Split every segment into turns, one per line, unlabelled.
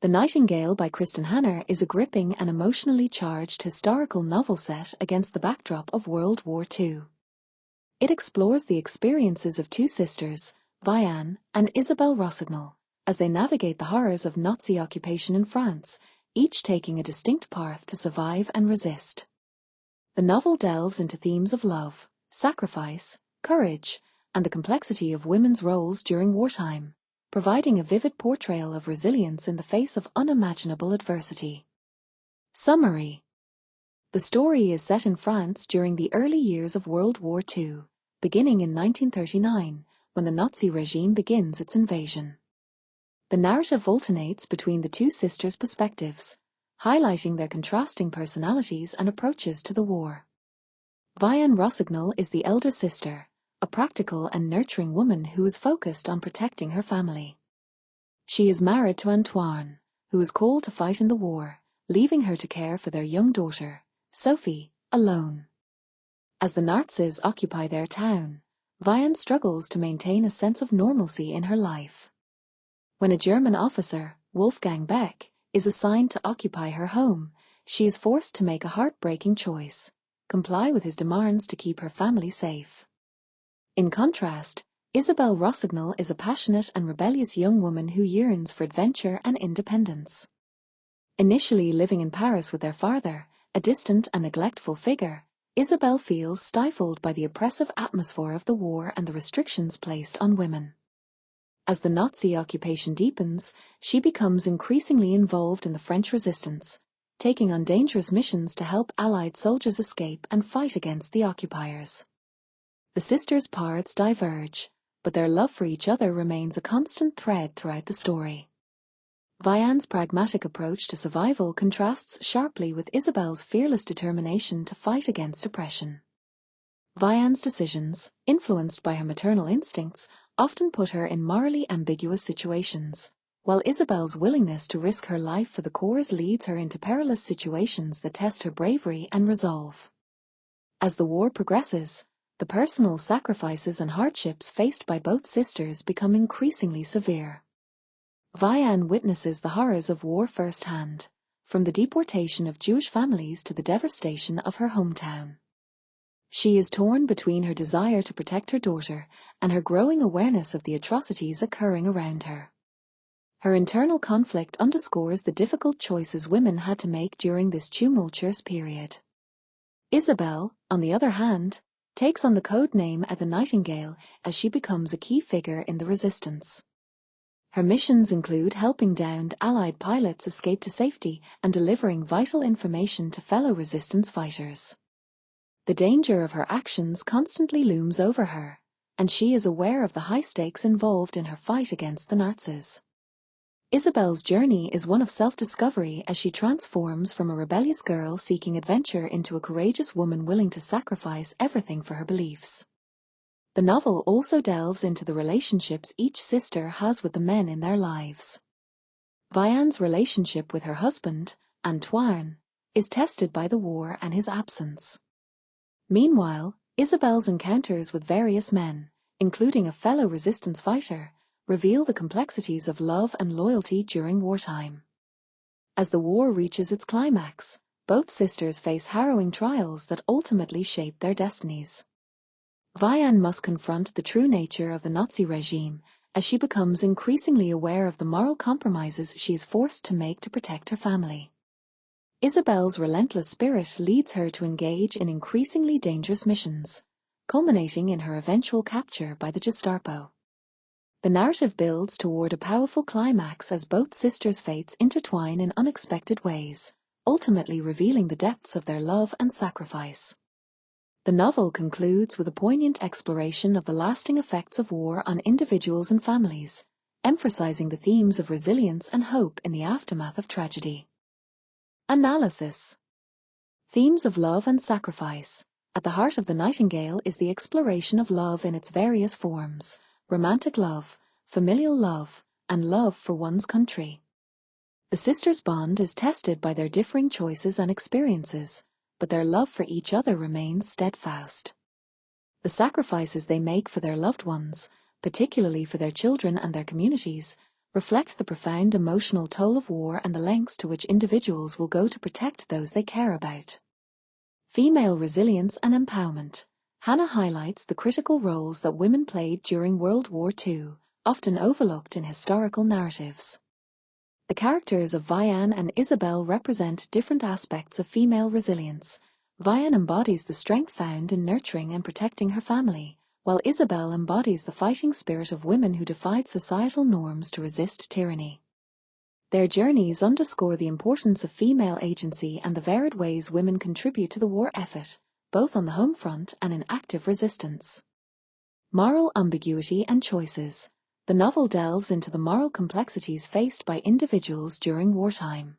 The Nightingale by Kristin Hannah is a gripping and emotionally charged historical novel set against the backdrop of World War II. It explores the experiences of two sisters, Vianne and Isabelle Rossignol, as they navigate the horrors of Nazi occupation in France, each taking a distinct path to survive and resist. The novel delves into themes of love, sacrifice, courage, and the complexity of women's roles during wartime, providing a vivid portrayal of resilience in the face of unimaginable adversity. Summary. The story is set in France during the early years of World War II, beginning in 1939, when the Nazi regime begins its invasion. The narrative alternates between the two sisters' perspectives, highlighting their contrasting personalities and approaches to the war. Vianne Rossignol is the elder sister, a practical and nurturing woman who is focused on protecting her family. She is married to Antoine, who is called to fight in the war, leaving her to care for their young daughter, Sophie, alone. As the Nazis occupy their town, Vianne struggles to maintain a sense of normalcy in her life. When a German officer, Wolfgang Beck, is assigned to occupy her home, she is forced to make a heartbreaking choice: comply with his demands to keep her family safe. In contrast, Isabelle Rossignol is a passionate and rebellious young woman who yearns for adventure and independence. Initially living in Paris with their father, a distant and neglectful figure, Isabelle feels stifled by the oppressive atmosphere of the war and the restrictions placed on women. As the Nazi occupation deepens, she becomes increasingly involved in the French resistance, taking on dangerous missions to help Allied soldiers escape and fight against the occupiers. The sisters' paths diverge, but their love for each other remains a constant thread throughout the story. Vianne's pragmatic approach to survival contrasts sharply with Isabelle's fearless determination to fight against oppression. Vianne's decisions, influenced by her maternal instincts, often put her in morally ambiguous situations, while Isabelle's willingness to risk her life for the cause leads her into perilous situations that test her bravery and resolve. As the war progresses, the personal sacrifices and hardships faced by both sisters become increasingly severe. Vianne witnesses the horrors of war firsthand, from the deportation of Jewish families to the devastation of her hometown. She is torn between her desire to protect her daughter and her growing awareness of the atrocities occurring around her. Her internal conflict underscores the difficult choices women had to make during this tumultuous period. Isabelle, on the other hand, takes on the code name as the Nightingale as she becomes a key figure in the resistance. Her missions include helping downed Allied pilots escape to safety and delivering vital information to fellow resistance fighters. The danger of her actions constantly looms over her, and she is aware of the high stakes involved in her fight against the Nazis. Isabelle's journey is one of self-discovery as she transforms from a rebellious girl seeking adventure into a courageous woman willing to sacrifice everything for her beliefs. The novel also delves into the relationships each sister has with the men in their lives. Vianne's relationship with her husband, Antoine, is tested by the war and his absence. Meanwhile, Isabelle's encounters with various men, including a fellow resistance fighter, reveal the complexities of love and loyalty during wartime. As the war reaches its climax, both sisters face harrowing trials that ultimately shape their destinies. Vianne must confront the true nature of the Nazi regime as she becomes increasingly aware of the moral compromises she is forced to make to protect her family. Isabelle's relentless spirit leads her to engage in increasingly dangerous missions, culminating in her eventual capture by the Gestapo. The narrative builds toward a powerful climax as both sisters' fates intertwine in unexpected ways, ultimately revealing the depths of their love and sacrifice. The novel concludes with a poignant exploration of the lasting effects of war on individuals and families, emphasizing the themes of resilience and hope in the aftermath of tragedy. Analysis. Themes of love and sacrifice. At the heart of The Nightingale is the exploration of love in its various forms: romantic love, familial love, and love for one's country. The sisters' bond is tested by their differing choices and experiences, but their love for each other remains steadfast. The sacrifices they make for their loved ones, particularly for their children and their communities, reflect the profound emotional toll of war and the lengths to which individuals will go to protect those they care about. Female resilience and empowerment. Hannah highlights the critical roles that women played during World War II, often overlooked in historical narratives. The characters of Vianne and Isabelle represent different aspects of female resilience. Vianne embodies the strength found in nurturing and protecting her family, while Isabelle embodies the fighting spirit of women who defied societal norms to resist tyranny. Their journeys underscore the importance of female agency and the varied ways women contribute to the war effort, both on the home front and in active resistance. Moral ambiguity and choices. The novel delves into the moral complexities faced by individuals during wartime.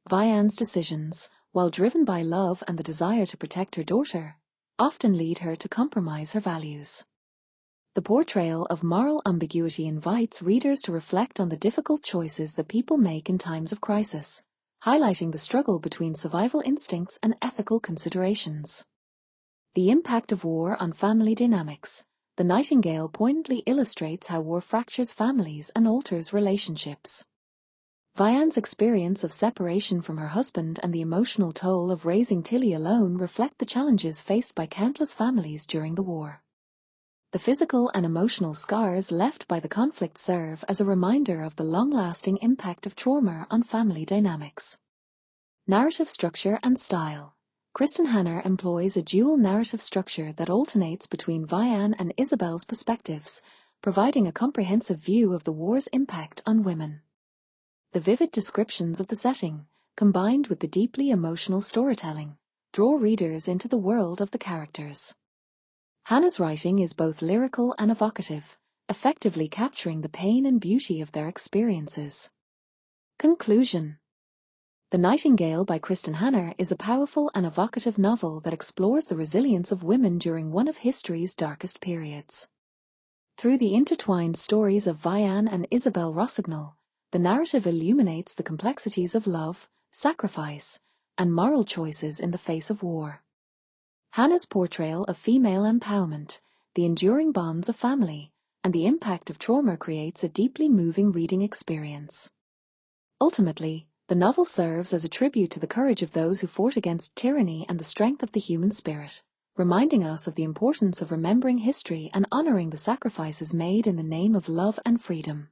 Vianne's decisions, while driven by love and the desire to protect her daughter, often lead her to compromise her values. The portrayal of moral ambiguity invites readers to reflect on the difficult choices that people make in times of crisis, highlighting the struggle between survival instincts and ethical considerations. The impact of war on family dynamics. The Nightingale poignantly illustrates how war fractures families and alters relationships. Vianne's experience of separation from her husband and the emotional toll of raising Tilly alone reflect the challenges faced by countless families during the war. The physical and emotional scars left by the conflict serve as a reminder of the long-lasting impact of trauma on family dynamics. Narrative structure and style. Kristin Hannah employs a dual narrative structure that alternates between Vianne and Isabelle's perspectives, providing a comprehensive view of the war's impact on women. The vivid descriptions of the setting, combined with the deeply emotional storytelling, draw readers into the world of the characters. Hannah's writing is both lyrical and evocative, effectively capturing the pain and beauty of their experiences. Conclusion. The Nightingale by Kristin Hannah is a powerful and evocative novel that explores the resilience of women during one of history's darkest periods. Through the intertwined stories of Vianne and Isabelle Rossignol, the narrative illuminates the complexities of love, sacrifice, and moral choices in the face of war. Hannah's portrayal of female empowerment, the enduring bonds of family, and the impact of trauma creates a deeply moving reading experience. Ultimately, the novel serves as a tribute to the courage of those who fought against tyranny and the strength of the human spirit, reminding us of the importance of remembering history and honoring the sacrifices made in the name of love and freedom.